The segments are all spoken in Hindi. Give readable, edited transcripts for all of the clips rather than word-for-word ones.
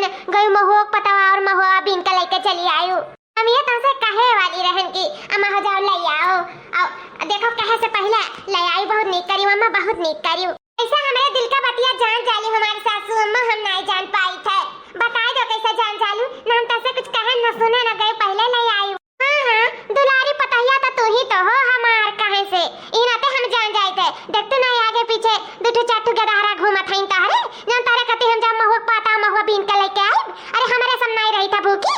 अपन गई महुआ पतवा और महुआ बीन का लेके चली आयु। हम ये तो से कहे वाली रहन की अम्मा हो जाओ ले आओ और देखो कहे से पहले ले आई बहुत नीक करी अम्मा, बहुत नीक करी। ऐसा हमारे दिल का बतिया जान चालू हमारे सासू अम्मा हम नहीं जान पाई थे। बता दो कैसे जान चालू ना, हम तसे कुछ कहे न सुने न गए पहले ले आई। हां दुलारी पतैया तो तू ही तो हो हमार कहे से ई नाते हम जान जाए थे। देख तू नहीं आगे पीछे दुठो चाटू गदहारा घूमत हईं तारे जान तारे कते हम जा महुआ पाता महुआ बीन के लेके आए। अरे हमारे सब नहीं रही था भूखी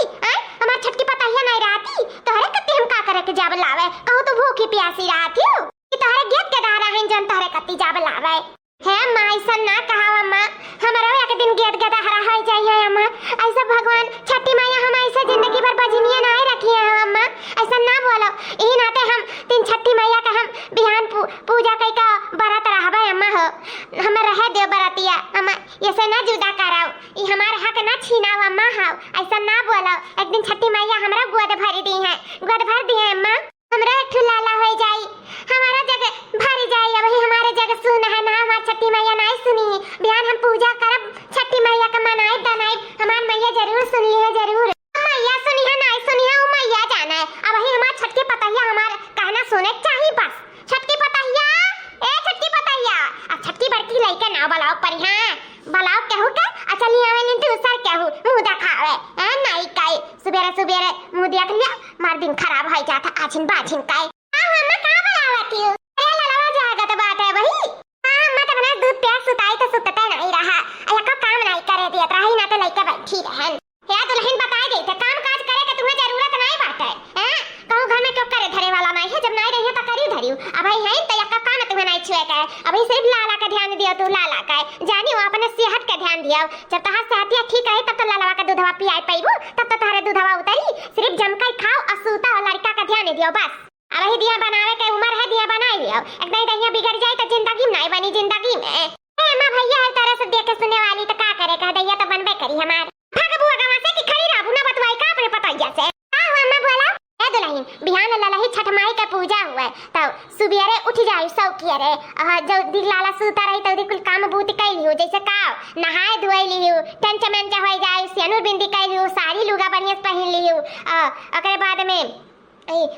हमार छटकी पतैया नहीं रहती तोहरे कते हम का करे के जाब लावे कहू तो भूखी प्यासी रहती हो कि तोहरे गेट गदहारा हईं जान तोहरे कते जाब लावे है माँ। ऐसा ना कहा अम्मा हमारा एक दिन गेट गदहारा हो जाइए अम्मा। ऐसा भगवान छठी मैया हम ऐसे जिंदगी भर बजनिया नहीं रखी है अम्मा, ऐसा ना बोलो। ई नाते हम तीन छठी मैया का हम बिहान पूजा कई का बरात रहबे अम्मा हो हम रह दे बरातिया अम्मा, ऐसे ना जुदा कराओ ई हमार हक ना छीनाओ अम्मा हो, ऐसा ना बोलो। एक दिन छठी मैया हमरा गोद भर दी है, गोद भर दी है अम्मा। हमरा एक लाला हो जाई हमारा जगह भर जाई वही हमारे जगह सुन है ना हमार छठी मैया नहीं सुनी बिहान हम पूजा करब छठी मैया का मनाई दनाई हमार मैया जरूर सुनी है जरूर। मैया सुनी है नहीं सुनी है वो मैया जाना है। अब वही हमार छटके पतैया हमार कहना सुने चाहिए बस। छटकी पतैया ए छटकी पतैया अब छटकी बड़की लइका ना बलाओ पर हां बलाओ कहू का चली आवे नी तू सर कहू मुंह दिखावे है नहीं काई सुबेरे सुबेरे मुंह देख लिया मार दिन खराब हो जाता आछिन बाछिन काई हम का बलावती हो। अरे ललवा जागा तो बात है वही हां मैं तो बना दूध प्याज सुताई तो सुतता नहीं रहा अया का काम नहीं करे दिया रही ना तो लइका बैठी रहन या दुल्हन बताई गई थे काम काज करे के तुम्हें जरूरत नहीं बाटे हैं कहूं घर में क्यों करे धरे वाला नहीं है जब नहीं रही है तो करी धरियो अब भाई है तो या का काम तुम्हें नहीं छुए का अभी सिर्फ लाला का ध्यान दियो तू लाला का जानी वो अपने सेहत का ध्यान दियो जब तहार सेहत ठीक रहे तब तो लालवा का दूधवा पियाई पाइबो तब तो तारे दूधवा उतरी सिर्फ जमकर खाओ और सूता और लड़का का ध्यान दियो बस। अब ही दिया बनावे के उम्र है दिया बनाई लियो एक नहीं दहिया बिगड़ जाए तो जिंदगी में नहीं बनी जिंदगी में मां भैया हर तरह से देख के सुनने वाली तो का करे कह दैया तो बनबे करी हमार भाग बुआ गवा से कि खड़ी रहू ना बतवाई का अपने पतैया से का हुआ मैं बोला ए दुल्हन बिहान ललही छठ माई का पूजा हुआ तो सुबेरे उठ जाई सौ किए रे जो दिल लाला सुता रही तो कुल काम बूत कैली हो जैसे का नहाए धोई लियो टेंचा मेंचा हो जाए सियानुर बिंदी कैली हो साड़ी लुगा बढ़िया पहन लियो ओकरे बाद में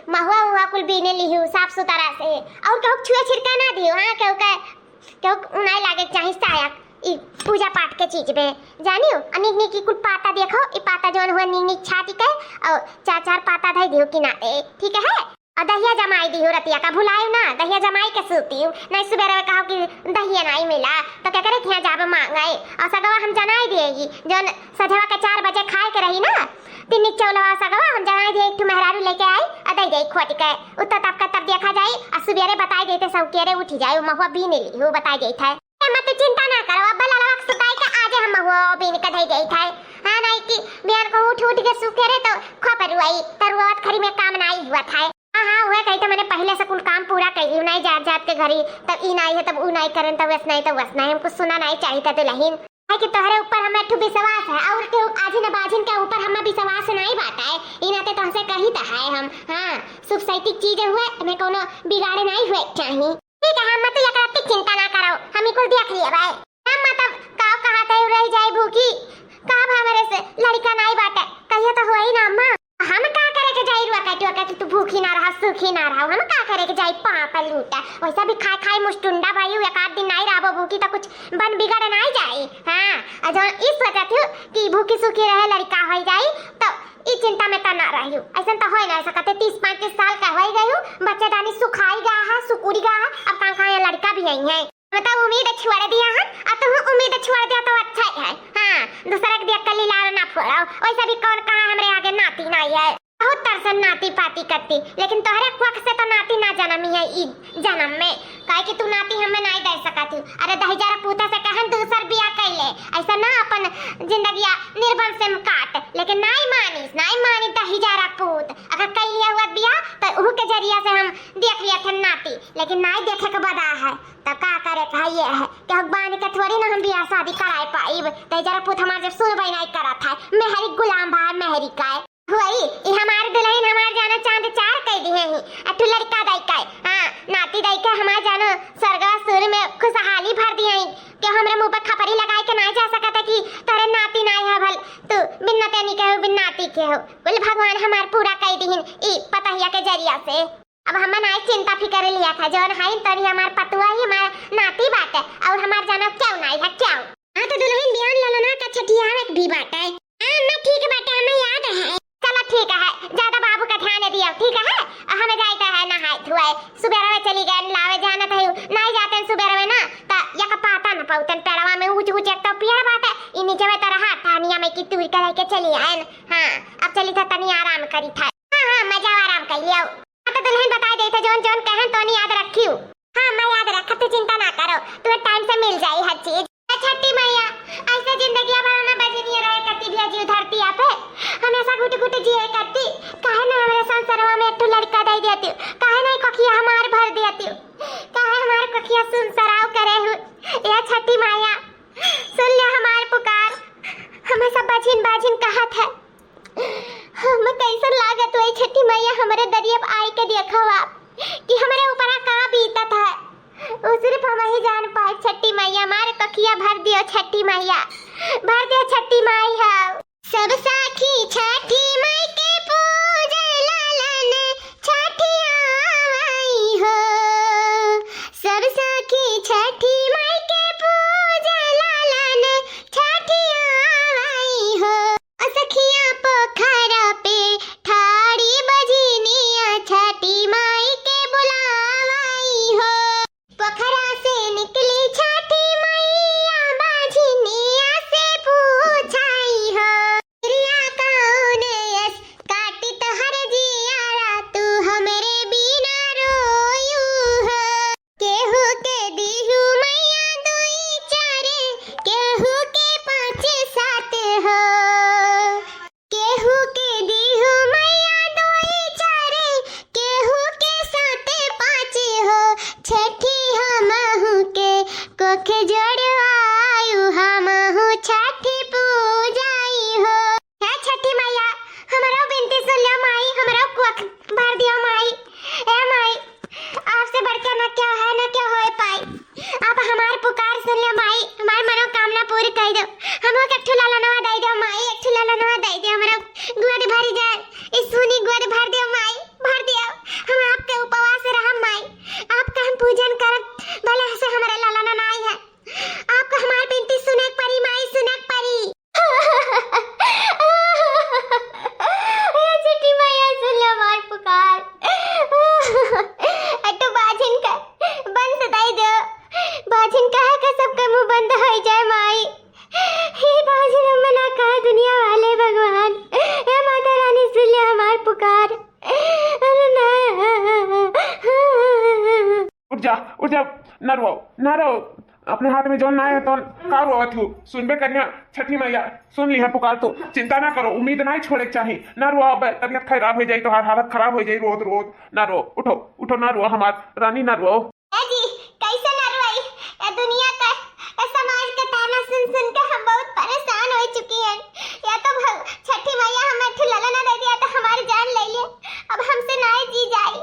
महुआ हुआ कुल बीने लियो साफ सुथरा से और कहू छुए छिड़का ना दियो हां कहू नहीं लागे चाहिए सायक ई पूजा पाठ के चीज में जानियो अनिक नी की कुल पाता देखो ई पाता जोन हुआ नी नी छाती के और चार चार पाता धई दियो किनारे ठीक है और दहिया जमाई दियो रतिया का भुलायो ना दहिया जमाई के सूतियो नहीं सुबेरे कहो कि दहिया नहीं मिला तो क्या करे कि जाब मांगाई और सगवा हम जनाई देगी जोन सजवा के 4 बजे खाए के रही ना तिन्नी चौलवा सगवा हम जनाई दे एक मेहरारू लेके आई अदई गई खोट के उत तब का तब देखा जाई और सुबेरे बताई देते सब केरे उठ जाए महुआ बीने ली हो बताई गई था मत चिंता ना करो अब ललवा सुताई के आज हम महुआ बीन के धई गई था हां नहीं कि बिहान को उठ के सुखे रे तो खपरुई तरुआत खरी में काम नहीं हुआ था हां हुए कही तो मैंने पहले से कुल काम पूरा कर लियो नहीं जात जात के घरी तब ई नहीं है तब ऊ नहीं करन तब वस नहीं हमको सुना नहीं चाहिए था दुल्हन है कि तोहरे ऊपर हमें ठू विश्वास है और के आजिन बाजिन के ऊपर हमें विश्वास नहीं बाटा है ई नाते तुमसे कही त है हम हां शुभ सैतिक चीज हुए हमें कोनो बिगाड़े नहीं हुए चाहिए ठीक है हम मत या करती चिंता ना करो हम कुल देख लिए भाई हम मतलब का कहते रह जाए भूखी का हमारे से लड़का नहीं बाटे कहिए तो होई ना अम्मा हम का करे के जाई रुआ काटो का तू भूखी ना रहा सुखी ना रहा हम का करे के जाई पापा लूटा वैसा भी खाए खाए मुस्टुंडा भाई एक आध दिन नहीं रहो भूखी तो कुछ बन बिगड़ नहीं जाए हां अजो इस वजह थी कि भूखी सुखी रहे लड़का हो जाए तो ई चिंता में त ना रहियो ऐसा तो होय ना सकते 30-35 साल का होई गयो बच्चे दानी सुखाई गा है सुकुड़ी गा है अब कहां लड़का भी आई है बताओ उम्मीद छोड़ दिया है अब तो उम्मीद छोड़ दिया तो अच्छा है हां दूसरा के देख कर लाल ना फोड़ाओ वैसा भी कौन कहां हमरे आगे नाती नहीं है बहुत तरसन नाती पाती करती लेकिन तोहरे क्वक से तो नाती ना जन्मी है ई जन्म में काहे कि तू नाती हमें नहीं दे सकती अरे दहिजारा पूता से कहन दूसर बियाह कैले ऐसा ना अपन जिंदगिया निर्बल से काट लेकिन नहीं मानी दहिजारा पूत अगर कैलिया हुआ बियाह तो उहु के जरिया से हम देख लिया थे नाती लेकिन नहीं देखे के बदा है तो का करे ये है कि भगवान के थोड़ी ना हम बियाह शादी कराए पाइब दहिजारा पूत हमारे जब सुनबई नहीं करा था मेहरी गुलाम भाई मेहरी का हुई ई हमारे दुल्हन हमार जानो चांद 4 कह दिए ही अठु लड़का दई का हां नाती दई का हमार जानो सरगा सुर में खुशहाली भर दिए कि हमरे मुंह पर खपरी लगाए के नहीं जा सकता कि तेरे नाती नहीं है भल के हो कुल भगवान हमार पूरा कर दीहिन ई पतहिया के जरिया से। अब हमन आई चिंता फिकर लिया था जौन हाई तोरी हमार पतुआ ही हमार नाती बाटे और हमार जाना क्यों नहीं है क्यों। हां तो दुल्हन बियान ललना का छठिया एक भी बाटे। हां मैं ठीक बाटे हमें याद है। चलो ठीक है ज्यादा बाबू का ध्यान दिया ठीक है। हमें जाइता है नहाए धुआए सुबेरा में चली गए लावे जाना था नहीं जाते सुबेरा में ना ता या का पाता न पाउतन पेड़वा में ऊंच ऊंच एक तो पेड़ बाटे ई नीचे में तरह थानिया में की तूर के लेके चली आए। हां अब चली था तनी आराम करी था। हां मजा आराम कर लियो। तो दुल्हन बता देते जोन जोन कहन तो नहीं याद रखियो। हां मैं याद रखा तू चिंता ना करो तुम्हें टाइम से मिल जाई हर चीज। छठी मैया ऐसे जिंदगी भर में बची नहीं रहे करती भी जी धरती पे हमेशा घुट घुट जिए करती काहे ना हमारे संसारवा में एक लड़का दे देती काहे नहीं कखिया हमार भर देती काहे हमार कखिया सुन सराव करे हूं। ये छठी मैया सुन ले हमार पुकार हमें सब बाजिन बाजिन कहत है। हम कैसन लागत हुई छठी मैया हमारे दरिया आई के देखवा कि हमारे ऊपर का बीतत है वो सिर्फ हम ही जान पाए। छठी मैया हमारे कखिया भर दियो छठी मैया भर दियो छठी मैया। सब साखी छठी माई के पूजे लालन छठिया आई हो। सब साखी छठी माई के पूजे लालन छठिया आई हो। सखिया पोखरा पे ठाड़ी बजनिया छठी माई के बुलावाई हो। पोखरा से निकली छठी मैया बाझनिया से पूछाई हो। प्रिया कौन यस काटी तो हर जियारा तू हमरे बिना रोयू हो। केहू के दीहू मैया दुई चारे केहू के पाँच सात हो। केहू के दीहू मैया दुई चारे केहू के सात पाँच हो। छठी हमहू के कोख जोड़वायु हमहू छठी पूजाई हो। है छठी मैया हमारा बिनती सुन लो माई हमारा कोख भर दियो माई। ए माई आपसे बढ़कर ना क्या है ना क्या हो पाई आप हमार पुकार सुन लो माई हमार मनोकामना पूरी कर दो। हम एक ठुला लनवा दे दो माई एक ठुला लनवा दे दो हमारा गोद भरी जाए इस सुनी गोद भर दियो माई भर दियो। हम आपके उपवास रह माई आपका हम पूजन कर भले से हमारा लाला नाई है आपको हमार बिनती सुने परी माई सुने परी। छठी मैया सुन लो हमार पुकार तो बाजिन का बंद सदाई दो बाजिन कहा का सबका मुंह बंद हो जाए माई। हे बाजिन हम ना कहा दुनिया वाले भगवान हे माता रानी सुन लो हमार पुकार। उठ जा न रो अपने हाथ में जो ना है तो का रोवत हूँ सुनबे करिया छठी मैया सुन ली है पुकार तो चिंता ना करो उम्मीद नहीं छोड़े चाहिए न रो अब तबीयत खराब हो जाए तो हालत खराब हो जाए रोज रोज ना रो उठो उठो ना रो हमार रानी ना रो। जी कैसे ना रोई ये दुनिया का समाज का ताना सुन सुन के हम बहुत परेशान हो चुकी हैं। या तो छठी मैया हमें ठुलला ना दे दिया तो हमारी जान ले ले अब हमसे नहीं जी जाए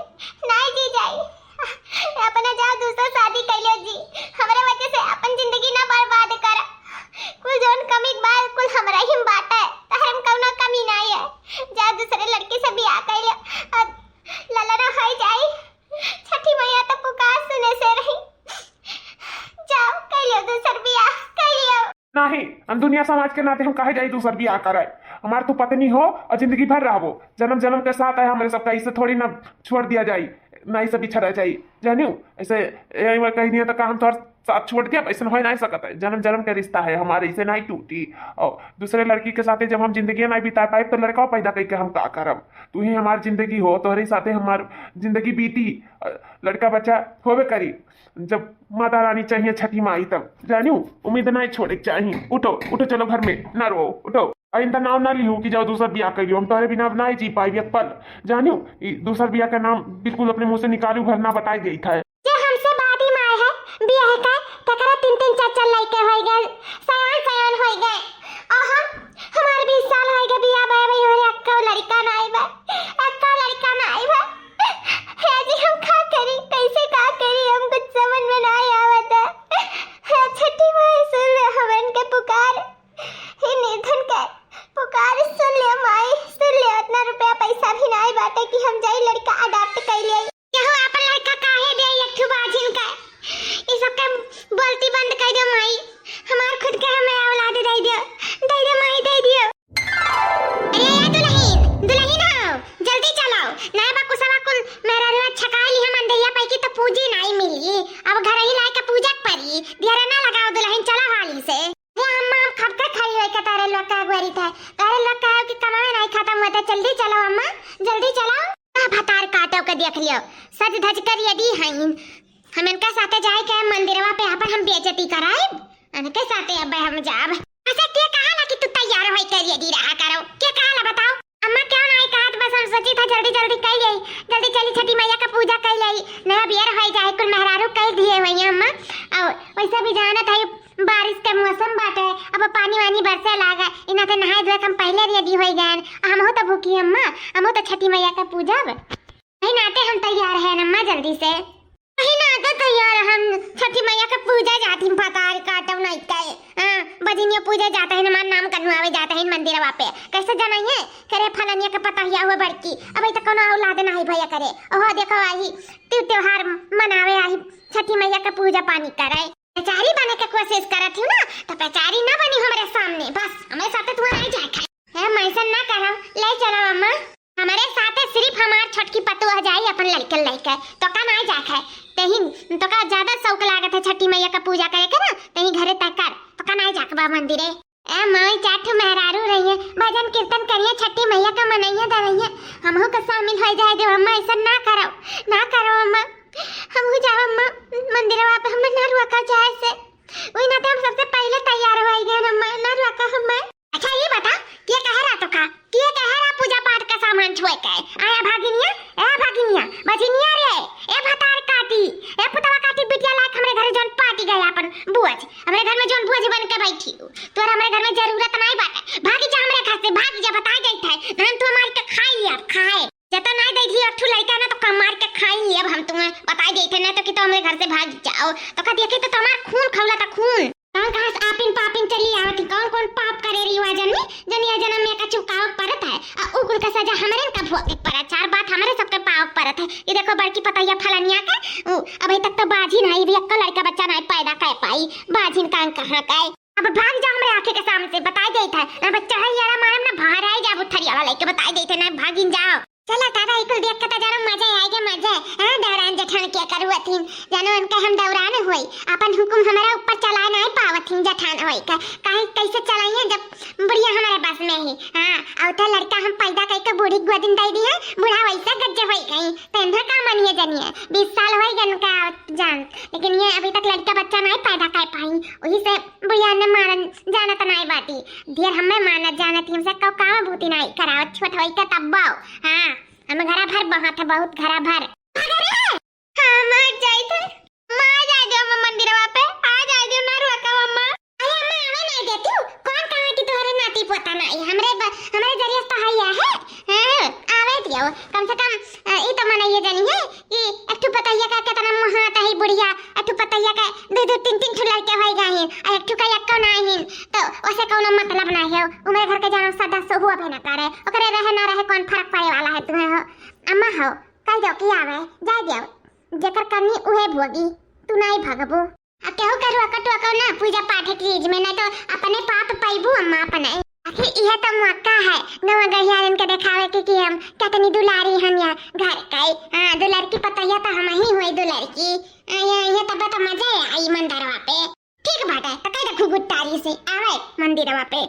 अपना जाओ दूसरा शादी कर लो जी हमारे वजह से अपन जिंदगी ना बर्बाद कर कुल जोन कमी बात कुल हमरा ही बात है तो हम कौनो कमी नहीं है जा दूसरे लड़के से बियाह कर लो लला ना हो जाए। छठी मैया तो पुकार सुने से रही जाओ कर लो दूसरा बियाह कर लियो। नहीं हम दुनिया समाज के नाते हम कहे जाए दूसर बियाह कराए हमार तो पत्नी हो और जिंदगी भर रहो जन्म जन्म के साथ है हमारे सबका इससे थोड़ी ना छोड़ दिया जाए ना इसे बिछड़ा जाए जानियो ऐसे कहीं नहीं तो का हम थोड़ा साथ छोड़ दिया ऐसा हो नहीं सकता है जन्म जन्म का रिश्ता है हमारे इसे नहीं टूटी। और दूसरे लड़की के साथ जब हम जिंदगी नहीं बिता पाए तो लड़का पैदा करके हम का करब तू ही हमारी जिंदगी हो तुम्हारे साथ हमार जिंदगी बीती लड़का बच्चा होवे करी जब माता रानी चाहिए छठी माई तब जानियो उम्मीद नहीं छोड़े चाहिए। उठो उठो चलो घर में ना रो उठो इनका नाम ना लियो कि जाओ दूसरा बियाह करियो हम तुम्हारे बिना नहीं जी पाएगी पल जानियो दूसरा बियाह का नाम बिल्कुल अपने मुंह से निकालू घर ना बताई गई था। जो हमसे बादी मार है बियाह का तकरा 3-3 4-4 लड़के हो गए सयान हो गए और हमारे 20 साल हो गए बियाह बाय भाई और अक्का लड़का ना आई बा है जी हम का करी कैसे का करी हम कुछ समझ में नहीं आवत है। छठी माई सुन ले हमन के पुकार हे निधन के पुकार सुन ले माई सुन पूजी नहीं मिली, अब घर ही लाए के पूजा परी दियरा ना लगाओ दुल्हन चला हाली से। ये अम्मा हम कब तक खड़ी होई के तारे लोग का गुआरी था, तारे लोग का कि कमाए नहीं खत्म होता, जल्दी चलो अम्मा जल्दी चलो। भतार काटो के देख लियो सज धज कर यदि हईन हम इनका साथे जाए के मंदिरवा पे अपन हम बेइज्जती कराए इनके साथे अब हम जाब। अच्छा के कहाला कि तू तैयार होई कर यदि रहा करो, के कहाला बताओ। अम्मा क्यों नहीं कहत, बस हम सोची था जल्दी जल्दी कर ले, जल्दी चली छठी मैया का पूजा कर ले, नया बियर हो जाए कुल मेहरारू कर दिए हुई अम्मा। और वैसे भी जाना था बारिश के मौसम बाटे, अब पानी वानी बरसे लागा इना ते नहाए धोए हम पहले रेडी हो गए। हम हो तो भूखी अम्मा, हम हो तो छठी मैया का पूजा नहीं नाते हम तैयार है अम्मा जल्दी से नहीं नाते तैयार हम छठी मैया का पूजा जाती पतार काटो नहीं कहे बजनिया पूजा जाता है हमारा नाम कन्वावे जाता है मंदिर पे कैसे जानाइए करे फलानिया के पता हिया हुआ बड़की अब तक कोनो औलाद नहीं भैया करे ओहो देखो आई त्योहार मनावे आई छठी मैया का पूजा पानी करे। बेचारी बने के कोशिश करत हूं ना तो बेचारी ना बनी हमारे सामने, बस हमारे साथ तू नहीं जाए है मैसन ना करो ले चलो अम्मा हमारे साथ सिर्फ हमार छोटकी पतुआ जाई अपन लड़के लेके तो का ना जाए तही तो का ज्यादा शौक लागत है छठी मैया का पूजा करे के ना तही घरे तक कर तो का ना जाकबा मंदिरे ए माई चाठ मेहरारू रहिए भजन कीर्तन करिए छठी मैया का मनैया दरइए हमहु का शामिल हो जाए जो अम्मा ऐसा ना करो अम्मा हमहु जाओ अम्मा मंदिरवा पे हम ना रुका जाए से वही ना हम सबसे पहले तैयार हो गए अम्मा ना रुका अम्मा। अच्छा ये बता के कह रहा तो का के कह रहा पूजा पाठ का सामान छोए के आया भागिनिया बजनिया रे ए भतार काटी ए पुतवा काटी बिटिया लायक हमरे घर जोन पार्टी गया अपन बुआज हमरे घर में जोन बुआज बन के बैठी तोरा हमरे घर में जरूरत नहीं बाटे भागी जा हमरे घर से भागी जा बता जाइत है धन तू मार के खाई लिया खाए जता नहीं दै थी अठू लइका ना तो कम मार के खाई लिया हम तुम्हें बता देते ना तो कि तो हमरे घर से भाग जाओ तो का देखे तो तुम्हार खून खौला था खून कहां से आपिन पापिन चली आवती कौन कौन पाप करे रिवाजन में जनिया जन्म में का चुकाव परत है आ उकुल का सजा हमरे का भोग पर चार बात हमरे सबके पाप परत है। ये देखो बड़की पतैया फलनिया का अभी तक तो बाजी नहीं भी अक्कल लड़का बच्चा नहीं पैदा कर पाई बाजिन कान कहां का अब भाग जा हमरे आंखें के सामने से बता देता है ना बच्चा है यारा मारम ना बाहर आई जा बुथरिया वाला लेके बता देते ना भागिन जाओ चला दादा इकुल देख के जरा मजा आएगा मजा हां दौरान जठान क्या करुवथिन जानो उनका हम दौरान होई अपन हुकुम हमारा ऊपर चला नहीं पावथिन जठान होई का काहे कैसे चलाइए जब बुढ़िया हमारे बस में है हां औता लड़का हम पैदा कई के बूढ़ी गोदिन दे दी है बूढ़ा वैसा गज्जे होई गई तेंधा का मनिए जनिए 20 साल होई गन का जान लेकिन ये अभी तक लड़का बच्चा नहीं पैदा कर पाई वही से बुढ़िया ने मारन जानत नहीं बाटी देर हमें मानत जानत हमसे कौ काम भूति नहीं कराओ छोट होई का तब्बाओ हां हम घरा भर बहुत है बहुत घरा भर हां मर जाई थे मां जा दो हम मंदिरवा पे आ जा दो ना रुका अम्मा अरे अम्मा आवे नहीं देती कौन कहा कि तोहरे नाती पोता नहीं हमरे जरिए तो हैया है हां आवे दियो कम से कम ई तो मनइए जानी है कि एकठू पतैया का कितना महात है बुढ़िया एकठू पतैया का दो दो तीन तीन ठू लड़के होई गए हैं और एकठू का एक नहीं तो ओसे कोनो मतलब नहीं है उमरे घर के जानो सदस्य हुआ भी ना करे ओकरे रहे ना रहे कौन फर्क पड़े वाला है तुम्हें हो अम्मा हो कह दो कि आवे जा दियो जेकर करनी उहे भोगी तू नहीं भगबो अब केहू करू अकटो को ना पूजा पाठ की चीज में नहीं तो अपने पाप पाइबू अम्मा अपने आखिर यह तो मौका है नवा गहियारन के दिखावे कि हम कितनी दुलारी हम या घर का हां दुलार की पतैया तो हम ही होई दुलार की ये तब तो मजा आई मंदिरवा पे ठीक बात है तो कह दे घुगुटारी से आवे मंदिरवा पे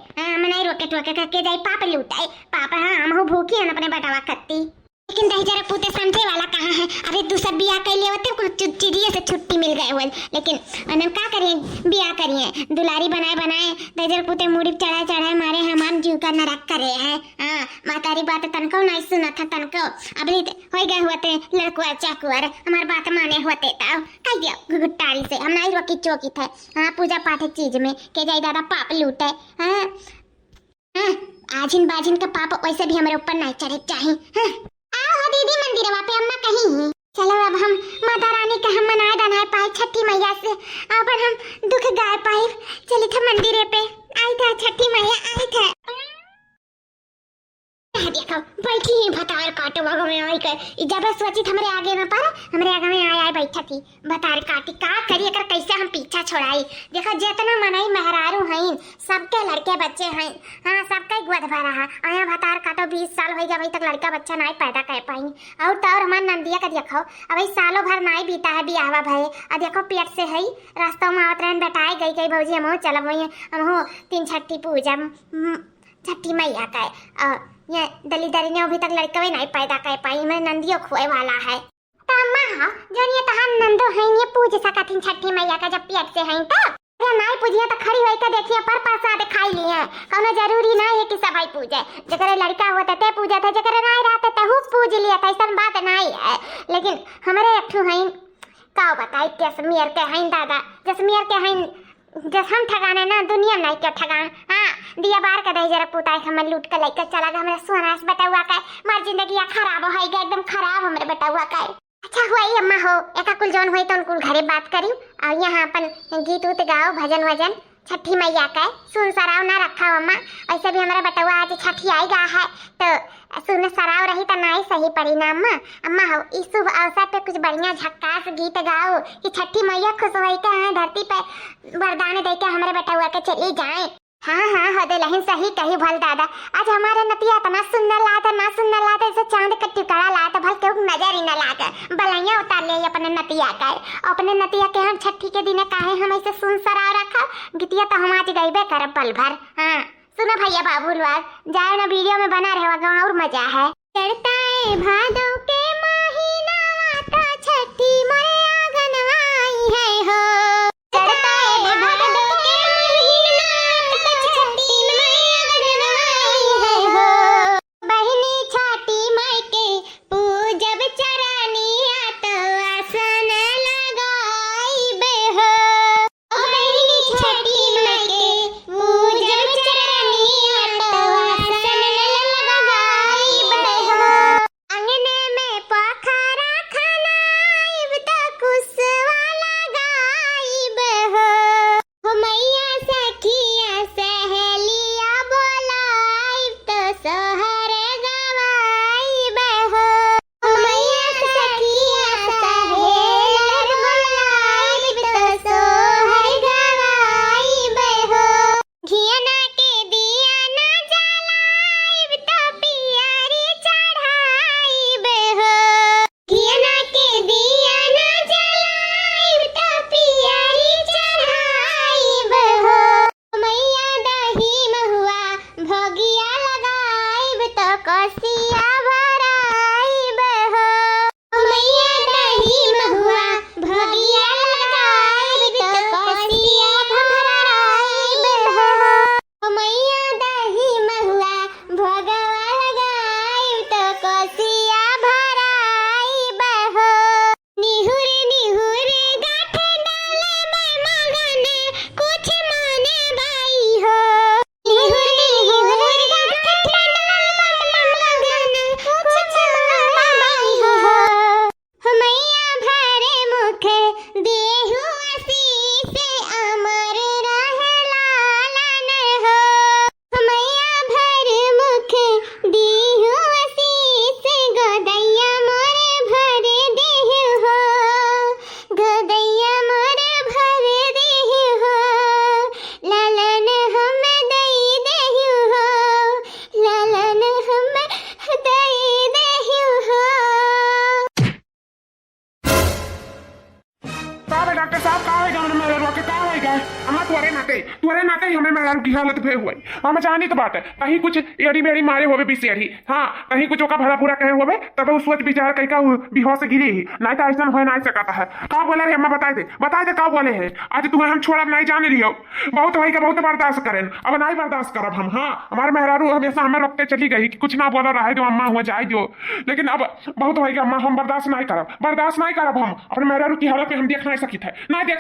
मनाई रोके टोके करके जाई पाप लूटाई पाप हां हम हो भूखी हन अपने बटावा कत्ती लेकिन दही जरा पूते समझे वाला कहाँ है अरे दूसरा बिया कर लिए होते कुछ चिड़िया से छुट्टी मिल गए हुए लेकिन हम क्या करिए बिया करिए दुलारी बनाए दही जरा पूते मुड़ी चढ़ाए मारे हमारे जीव का नरक करे हैं हाँ मातारी बात तनको नहीं सुना था तनको अभी हो गए हुए थे लड़कुआ चाकुआर हमारे बात माने होते था कह दिया गुट्टारी से हम नहीं रोकी चौकी थे हाँ पूजा पाठ चीज में के जाए दादा पाप लूटे हाँ आजिन बाजिन का पाप वैसे भी हमारे ऊपर नहीं चढ़े चाहिए हाँ आओ दीदी मंदिरवा पे अम्मा कहीं है चलो अब हम माता रानी का हम मनाए दनाए पाए छठी मैया से अब हम दुख गाय पाए चले थे मंदिरे पे आई था छठी मैया आई था देखो बैठी ही भतार काटो बाबा में आई कर जब सोची हमरे आगे में पर हमरे आगे में आया बैठा थी भतार काटी का करी कर कैसे हम पीछा छोड़ाई। देखो जितना मनाई मेहरारू हईन सबके लड़के बच्चे हैं। हाँ सबका गोद भरा है आया भतार काटो 20 साल हो गए अभी तक लड़का बच्चा नहीं पैदा कर पाई। और तो और हमारे नंदिया का देखो अभी सालों भर नहीं बीता है बियाहवा भय और देखो पेट से है रास्ता में आवत रहन बैठाए गई भौजी हम चलब हम हो 3 छठी पूजा छठी मैया का ये दलिदरी ने अभी तक लड़का भी नहीं पैदा कर पाई मैं नंदियों खोए वाला है। तो अम्मा हाँ जो ये तहां नंदो है ये पूज सकथिन छठी मैया का जब पेट से है तो नहीं पूजिए तो खड़ी होई के देखिए पर प्रसाद खाई लिए कौनो जरूरी नहीं है कि सबाई पूजे जकरे लड़का होता ते पूजा था जकरे नहीं रहते ते हु पूज लिया था ऐसा बात नहीं है। लेकिन हमारे एकठू हैं का बताई जसमीर के हैं दादा जसमीर के हैं जस हम ठगाने ना दुनिया नहीं क्या ठगान। हाँ दिया बार का दही जरा पुताई हमर लूट के लेकर चला गया हमारा सोनास बेटा हुआ का मार जिंदगी खराब हो गई एकदम खराब हमारे बेटा हुआ का। अच्छा हुआ ही अम्मा हो एका कुल जौन हुई तो उनको घरे बात करी और यहाँ अपन गीत उत गाओ भजन वजन छठी मैया का सुन सराव ना रखा अम्मा। ऐसे भी हमारा बटुआ आज छठी आई गा है तो सुन सराव रही तो नहीं सही परिणाम अम्मा हो इस शुभ अवसर पे कुछ बढ़िया झक्कास गीत गाओ कि छठी मैया खुश होई के हैं धरती पे वरदान दे के हमारे बटुआ के चली जाए। हाँ हाँ हदे लहिन सही कही भल दादा आज हमारे नतिया इतना सुंदर लाता ना सुंदर लाता जैसे चांद का टुकड़ा लाता भल के नजर ही न लाता बलैया उतार ले अपने नतिया का अपने नतिया के हम छठी के दिन काहे हम ऐसे सुन सराव रखा गीतिया तो हम आज गईबे करब पल भर। हाँ सुनो भैया बाबू जाए ना वीडियो में बना रहे और मजा है। चढ़ता है भादों के महीना आता छठी मैया गनवाई है हो चढ़ता है भादों के महीना आता छठी मैया गनवाई है हो बहिनी छठी माई के पूजब चरनिया तो आसन लगाई बे हो बहिनी छठी माई के पूजब चरनिया तो आसन लगाई बे हो अंगने में पोखरा खनाइब तो कुसवा लगाइब हो मैया सखिया सहेलिया बोलाइब तो सोहर गवाइब हो मैया सखिया सहेलिया बोलाइब तो सोहर गवाइब हो घियना के दिया ना जलाइब तो पियरी चढ़ाइब हो घियना के दिया ना जलाइब तो पियरी चढ़ाइब हो मैया दही महुआ भोगिया लगाइब तो कोसिया भराइब हो मैया दही महुआ भोगिया लगाइब तो कोसिया भराइब हो मैया दही महुआ भोगवा लगाइब तो कोसिया भराइब हो निहुर निहुर गाठ डाले में मगन कुछ माने बाई हो निहुर निहुर गाठ डाले में मगन कुछ माने बाई हो मैया भरे मुख देहु आशीष अमर रहे लालन हो मैया भर मुख देहु आशीष गोदैया मोरे भर देहु हो गोदैया मोरे भर देहु हो लालन हम दई देहु हो लालन हम दई देहु हो। का है डॉक्टर साहब का है गाँव में रोके का है गाय हाँ तुअरे नाते ही हमें मेहरारू की हालत भे हुई हम जानी तो बात है कहीं कुछ एड़ी मेड़ी मारे होवे बिसेरी हाँ कहीं कुछ ओका भरा पूरा कहे होवे तब उस वक्त बेचारा कहीं का बेहोश से गिरी ही नहीं तो ऐसा हो नहीं सकता है का बोले रे अम्मा बता दे का बोले है आज तुम्हें हम छोड़ब नहीं जाने रही हो बहुत भाई का बहुत बर्दाश्त करें अब नहीं बर्दाश्त करब हम। हाँ हमारे मेहरारू हमेशा हमें रखते चली गई कि कुछ ना बोला रहे दो अम्मा हुआ जाए दो लेकिन अब बहुत भाई का अम्मा हम बर्दाश्त नहीं करब हम अपने मेहरारू की हालत में हम देख नहीं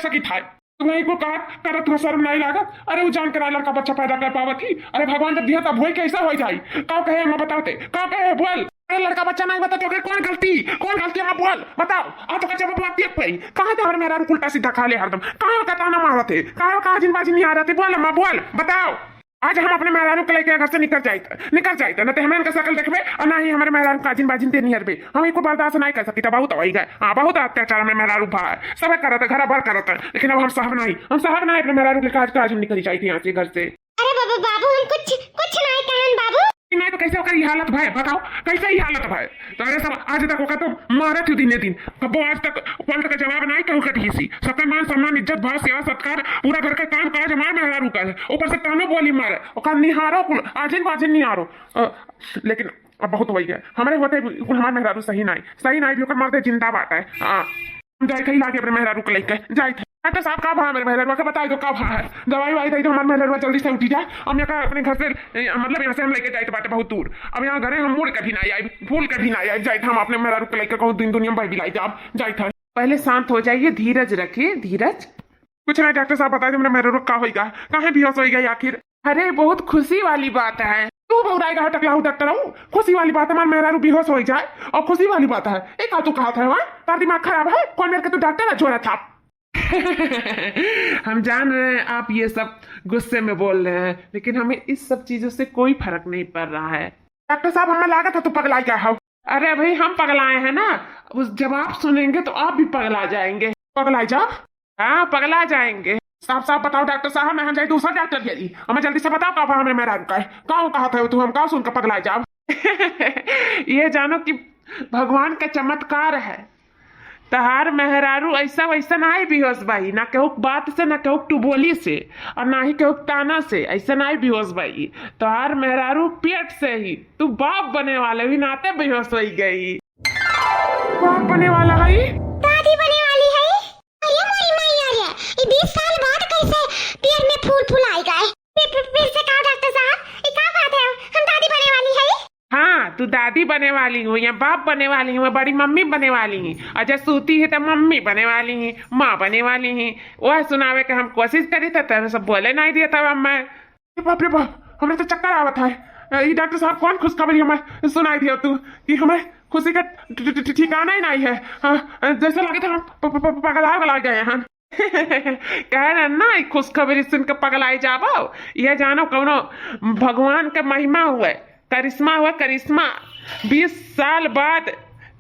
सकी था तुम्हें को कहा कर तुम्हें शर्म नहीं लागत अरे वो जान कर लड़का बच्चा पैदा कर पावत ही अरे भगवान जब दिया तब वही कैसा हो जाए का कहे मैं बताते का कहे बोल अरे लड़का बच्चा नहीं बता तो कौन गलती है बोल बताओ आज तो बच्चा बात देख पाई कहाँ थे मेरा उल्टा सीधा खा ले हरदम कहाँ का ताना मारते कहाँ जिन बाजी नहीं आ रहे बोल अम्मा बोल बताओ। आज हम अपने मेहरारू के लेके घर से निकल जाते न तो हमें इनका शकल देखबे और ना ही हमारे मेहरारू काजिन बाजिन देनी हरबे हम इनको बर्दाश्त नहीं कर सकती था बहुत वही गए हाँ बहुत अत्याचार में मेहरारू भाई सब करता है घर भर करता है लेकिन अब हम साहब नहीं अपने मेहरारू के काज काज निकल जाई थी यहाँ से घर से। अरे बाबू बाबू हम कुछ कुछ नहीं कहन बाबू नहीं तो कैसे होकर ये हालत भाई बताओ कैसे ही हालत भाई तो अरे सब आज तक होगा तो मारा थी दिन दिन कबो आज तक पलट का जवाब नहीं कहूँ कटी सी सबका मान सम्मान इज्जत भाव सेवा सत्कार पूरा घर का काम काज हमारे मेहरारू का है ऊपर से तानो बोली मारे और निहारो आजिन बाजिन नहीं आरो लेकिन अब बहुत वही है हमारे होते हमारे मेहरारू सही नहीं भी होकर मरते जिंदा बात है हाँ जाए कहीं लाके अपने मेहरारू को लेकर जाए डॉक्टर साहब का भाव मेरे मेहरवा का बताई दो का भाव है दवाई वाई दे तो हमारे मेहरवा जल्दी से उठी जाए हम यहाँ अपने घर से मतलब यहाँ से हम लेके जाए बाटे बहुत दूर अब यहाँ घरे हम मुड़ कभी नहीं आए फूल कभी नहीं आए जाए हम अपने मेहरारू को लेकर कहूँ दिन दुनिया में भी लाई जाए जाए था पहले शांत हो जाइए धीरज रखिए धीरज कुछ नहीं डॉक्टर साहब बताए मेरा मेहरारू का होगा कहाँ बेहोश होगा आखिर अरे बहुत खुशी वाली बात है तू बहुराएगा टकलाऊ डॉक्टर हूँ खुशी वाली बात है हमारे मेहरारू बेहोश हो जाए और खुशी वाली बात है एक तू कहा था वहाँ तार दिमाग खराब है कौन मेरे के तू डॉक्टर है छोड़ा था हम जान रहे हैं आप ये सब गुस्से में बोल रहे हैं लेकिन हमें इस सब चीजों से कोई फर्क नहीं पड़ रहा है डॉक्टर साहब हमें लगा था तू पगला क्या हो अरे भाई हम पगलाए हैं ना उस जब आप सुनेंगे तो आप भी पगला जाएंगे पगलाई जा हाँ पगला जाएंगे साफ साफ बताओ डॉक्टर साहब मैं जाए दूसरा डॉक्टर भेजी हमें जल्दी से बताओ कहा हमें मेरा रुका है कहा था तू हम कहा सुनकर पगला जाओ ये जानो कि भगवान का चमत्कार है तहार मेहरारू ऐसा वैसा नहीं बेहोश भाई ना केहू बात से ना केहू टू बोली से और ना ही केहू ताना से ऐसा नहीं बेहोश भाई तहार मेहरारू पेट से ही तू बाप बने वाले भी नाते बेहोश हो गई बाप बने वाला है दादी बने वाली है अरे मोरी मैया रे ये 20 साल बाद कैसे पैर में फूल आई गए फिर से कहा डॉक्टर साहब ये क्या बात है हम दादी बने वाली है हाँ तू दादी बने वाली हूँ या बाप बने वाली हूँ बड़ी मम्मी बने वाली हूँ अजय सूती है तो मम्मी बने वाली हूँ माँ बने वाली हूँ वह सुनावे के हम कोशिश करी था तब सब बोले नहीं दिया था मैं बाप रे बाप हमें तो चक्कर आवत है ये डॉक्टर साहब कौन खुशखबरी हमें सुनाई दिया तू कि हमें खुशी का ठिकाना ही नहीं है जैसे लगे थे हम पगला गए हैं कह रहे ना खुशखबरी सुनकर पगलाई जाबो यह जानो कौनो भगवान का महिमा हुआ करिश्मा 20 साल बाद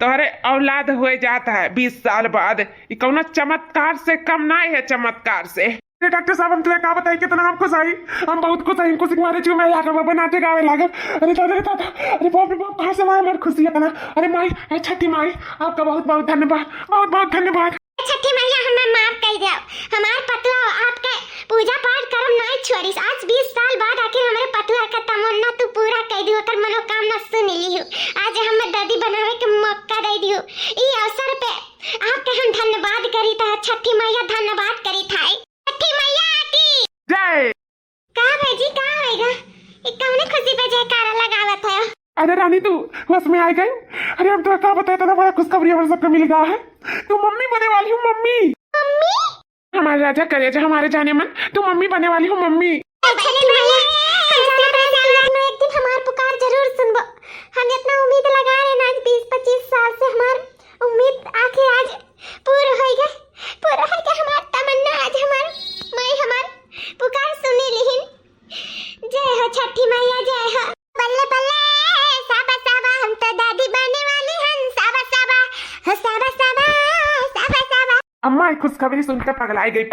तोहरे औलाद हो जाता है 20 साल बाद ये कौनो चमत्कार से कम नहीं है चमत्कार से डॉक्टर साहब हम तुम्हें कहा बताइए कितना हम खुश आई हम बहुत खुश आई खुशी मारे चू मैं लाकर बनाते गावे लागे अरे दादा अरे बाप रे बाप कहाँ से माए मेरी खुशी है अरे माई छठी माई आपका बहुत बहुत धन्यवाद छठी मैया हमें माफ कर दो हमार पतुआ आपके पूजा पाठ करम नहीं छोड़ी आज 20 साल बाद आखिर हमारे पतुआ का तमन्ना तू पूरा कर दियो कर मनोकामना सुन ली आज हमें दादी बनावे के मौका दे दियो ई अवसर पे आपके हम धन्यवाद करी था छठी मैया धन्यवाद करी था छठी मैया की जय का भाजी का होएगा ई कौने खुशी पे जयकारा लगावत है अरे रानी तू बस में आ गई अरे हम तो क्या बताया था बड़ा खुशखबरी हमारे सबको मिल गया है तू मम्मी बने वाली हूँ मम्मी हमारे राजा करेजा हमारे जाने मन तू मम्मी बने वाली हूँ मम्मी एक दिन हमार पुकार जरूर सुनबो हम इतना उम्मीद लगा रहे ना 20-25 साल से हमार उम्मीद आखिर आज पूरा हो गया हमार तमन्ना आज हमार पुकार सुनी लिहिन जय हो छठी मैया जय हो बल्ले बल्ले साबा साबा हम तो दादी बने वाली हन साबा साबा हो साबा साबा साबा साबा अम्मा खुशखबरी सुनकर पगलाई गई